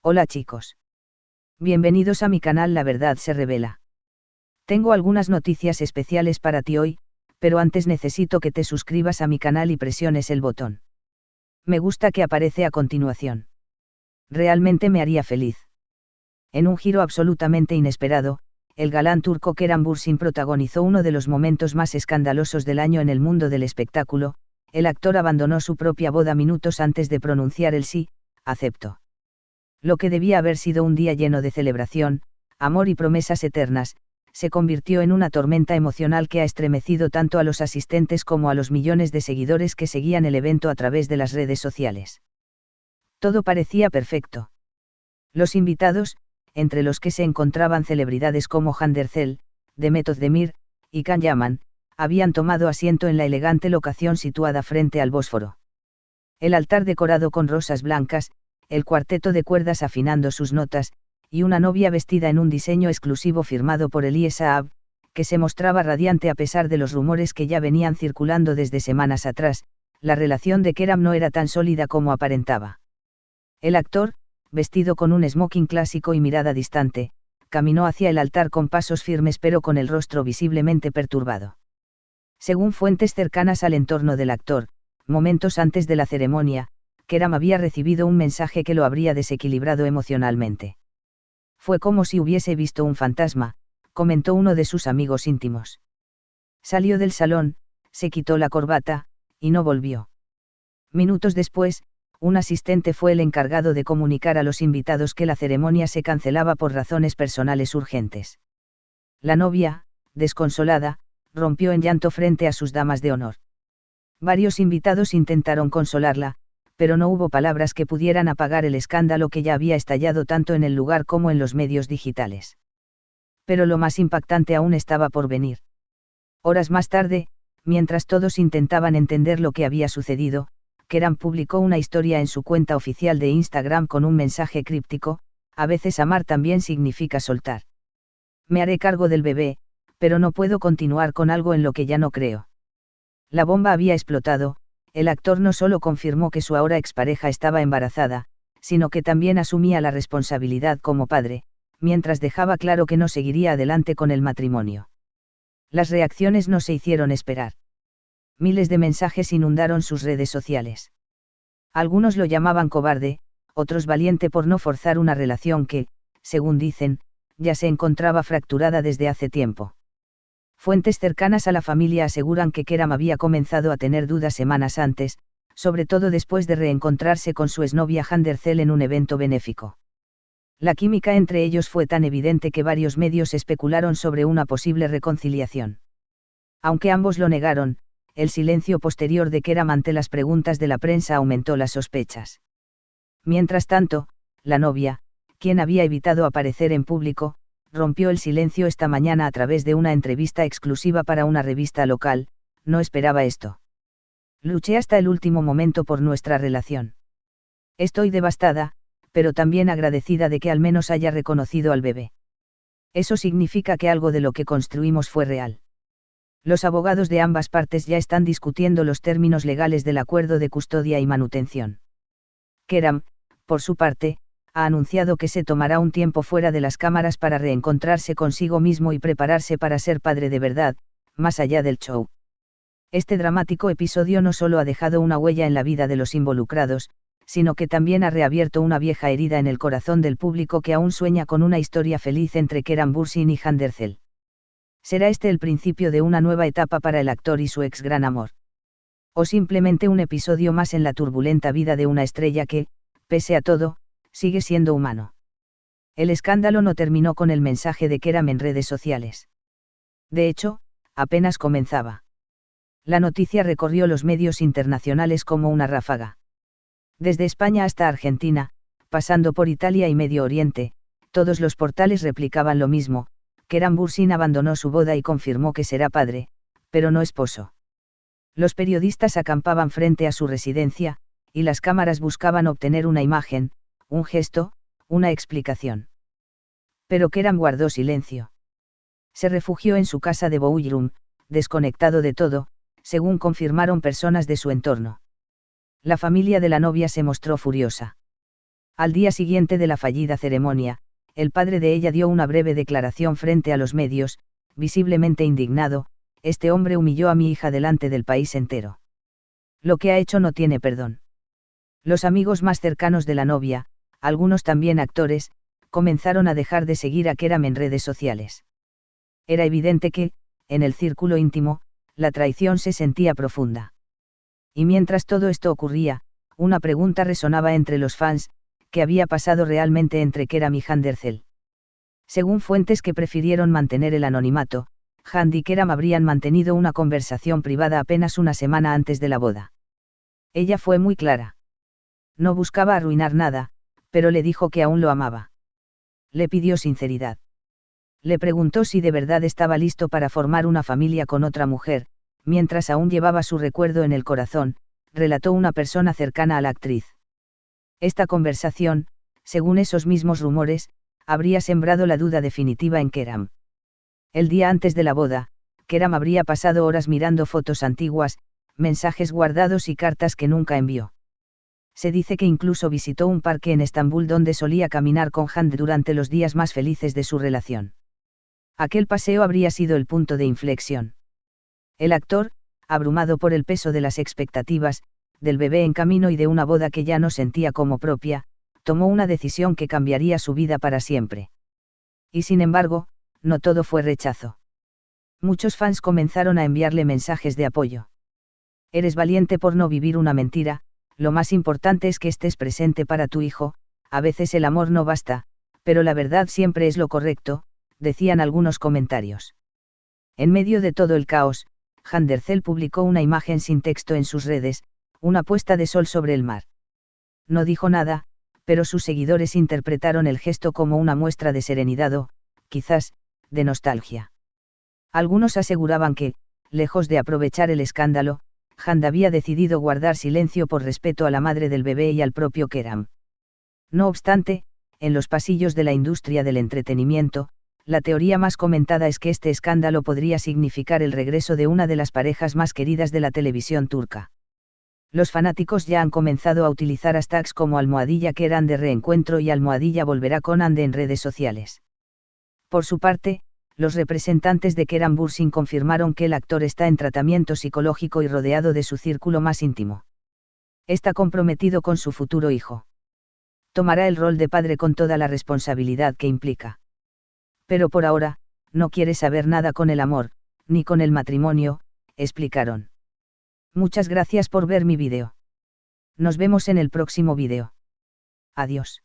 Hola chicos. Bienvenidos a mi canal La Verdad se Revela. Tengo algunas noticias especiales para ti hoy, pero antes necesito que te suscribas a mi canal y presiones el botón me gusta que aparece a continuación. Realmente me haría feliz. En un giro absolutamente inesperado, el galán turco Kerem Bürsin protagonizó uno de los momentos más escandalosos del año en el mundo del espectáculo. El actor abandonó su propia boda minutos antes de pronunciar el sí, acepto. Lo que debía haber sido un día lleno de celebración, amor y promesas eternas, se convirtió en una tormenta emocional que ha estremecido tanto a los asistentes como a los millones de seguidores que seguían el evento a través de las redes sociales. Todo parecía perfecto. Los invitados, entre los que se encontraban celebridades como Hande Erçel, Demet Özdemir, y Can Yaman, habían tomado asiento en la elegante locación situada frente al Bósforo. El altar decorado con rosas blancas, el cuarteto de cuerdas afinando sus notas, y una novia vestida en un diseño exclusivo firmado por Elie Saab, que se mostraba radiante a pesar de los rumores que ya venían circulando desde semanas atrás. La relación de Kerem no era tan sólida como aparentaba. El actor, vestido con un smoking clásico y mirada distante, caminó hacia el altar con pasos firmes pero con el rostro visiblemente perturbado. Según fuentes cercanas al entorno del actor, momentos antes de la ceremonia, Kerem había recibido un mensaje que lo habría desequilibrado emocionalmente. Fue como si hubiese visto un fantasma, comentó uno de sus amigos íntimos. Salió del salón, se quitó la corbata, y no volvió. Minutos después, un asistente fue el encargado de comunicar a los invitados que la ceremonia se cancelaba por razones personales urgentes. La novia, desconsolada, rompió en llanto frente a sus damas de honor. Varios invitados intentaron consolarla, pero no hubo palabras que pudieran apagar el escándalo que ya había estallado tanto en el lugar como en los medios digitales. Pero lo más impactante aún estaba por venir. Horas más tarde, mientras todos intentaban entender lo que había sucedido, Kerem publicó una historia en su cuenta oficial de Instagram con un mensaje críptico: a veces amar también significa soltar. Me haré cargo del bebé, pero no puedo continuar con algo en lo que ya no creo. La bomba había explotado. El actor no solo confirmó que su ahora expareja estaba embarazada, sino que también asumía la responsabilidad como padre, mientras dejaba claro que no seguiría adelante con el matrimonio. Las reacciones no se hicieron esperar. Miles de mensajes inundaron sus redes sociales. Algunos lo llamaban cobarde, otros valiente por no forzar una relación que, según dicen, ya se encontraba fracturada desde hace tiempo. Fuentes cercanas a la familia aseguran que Kerem había comenzado a tener dudas semanas antes, sobre todo después de reencontrarse con su exnovia Hande Erçel en un evento benéfico. La química entre ellos fue tan evidente que varios medios especularon sobre una posible reconciliación. Aunque ambos lo negaron, el silencio posterior de Kerem ante las preguntas de la prensa aumentó las sospechas. Mientras tanto, la novia, quien había evitado aparecer en público, rompió el silencio esta mañana a través de una entrevista exclusiva para una revista local. No esperaba esto. Luché hasta el último momento por nuestra relación. Estoy devastada, pero también agradecida de que al menos haya reconocido al bebé. Eso significa que algo de lo que construimos fue real. Los abogados de ambas partes ya están discutiendo los términos legales del acuerdo de custodia y manutención. Kerem, por su parte, ha anunciado que se tomará un tiempo fuera de las cámaras para reencontrarse consigo mismo y prepararse para ser padre de verdad, más allá del show. Este dramático episodio no solo ha dejado una huella en la vida de los involucrados, sino que también ha reabierto una vieja herida en el corazón del público que aún sueña con una historia feliz entre Kerem Bürsin y Hande Erçel. ¿Será este el principio de una nueva etapa para el actor y su ex gran amor? ¿O simplemente un episodio más en la turbulenta vida de una estrella que, pese a todo, sigue siendo humano? El escándalo no terminó con el mensaje de Kerem en redes sociales. De hecho, apenas comenzaba. La noticia recorrió los medios internacionales como una ráfaga. Desde España hasta Argentina, pasando por Italia y Medio Oriente, todos los portales replicaban lo mismo: Kerem Bürsin abandonó su boda y confirmó que será padre, pero no esposo. Los periodistas acampaban frente a su residencia, y las cámaras buscaban obtener una imagen, un gesto, una explicación. Pero Kerem guardó silencio. Se refugió en su casa de Bodrum, desconectado de todo, según confirmaron personas de su entorno. La familia de la novia se mostró furiosa. Al día siguiente de la fallida ceremonia, el padre de ella dio una breve declaración frente a los medios, visiblemente indignado: este hombre humilló a mi hija delante del país entero. Lo que ha hecho no tiene perdón. Los amigos más cercanos de la novia, algunos también actores, comenzaron a dejar de seguir a Keram en redes sociales. Era evidente que, en el círculo íntimo, la traición se sentía profunda. Y mientras todo esto ocurría, una pregunta resonaba entre los fans: ¿qué había pasado realmente entre Keram y Handercel? Según fuentes que prefirieron mantener el anonimato, Hand y Keram habrían mantenido una conversación privada apenas una semana antes de la boda. Ella fue muy clara. No buscaba arruinar nada, pero le dijo que aún lo amaba. Le pidió sinceridad. Le preguntó si de verdad estaba listo para formar una familia con otra mujer, mientras aún llevaba su recuerdo en el corazón, relató una persona cercana a la actriz. Esta conversación, según esos mismos rumores, habría sembrado la duda definitiva en Keram. El día antes de la boda, Keram habría pasado horas mirando fotos antiguas, mensajes guardados y cartas que nunca envió. Se dice que incluso visitó un parque en Estambul donde solía caminar con Hand durante los días más felices de su relación. Aquel paseo habría sido el punto de inflexión. El actor, abrumado por el peso de las expectativas, del bebé en camino y de una boda que ya no sentía como propia, tomó una decisión que cambiaría su vida para siempre. Y sin embargo, no todo fue rechazo. Muchos fans comenzaron a enviarle mensajes de apoyo. Eres valiente por no vivir una mentira, lo más importante es que estés presente para tu hijo, a veces el amor no basta, pero la verdad siempre es lo correcto, decían algunos comentarios. En medio de todo el caos, Handercel publicó una imagen sin texto en sus redes: una puesta de sol sobre el mar. No dijo nada, pero sus seguidores interpretaron el gesto como una muestra de serenidad o, quizás, de nostalgia. Algunos aseguraban que, lejos de aprovechar el escándalo, Hand había decidido guardar silencio por respeto a la madre del bebé y al propio Keram. No obstante, en los pasillos de la industria del entretenimiento, la teoría más comentada es que este escándalo podría significar el regreso de una de las parejas más queridas de la televisión turca. Los fanáticos ya han comenzado a utilizar hashtags como #Keram de reencuentro y #volverá con Hande en redes sociales. Por su parte, los representantes de Keram Bürsin confirmaron que el actor está en tratamiento psicológico y rodeado de su círculo más íntimo. Está comprometido con su futuro hijo. Tomará el rol de padre con toda la responsabilidad que implica. Pero por ahora, no quiere saber nada con el amor, ni con el matrimonio, explicaron. Muchas gracias por ver mi vídeo. Nos vemos en el próximo vídeo. Adiós.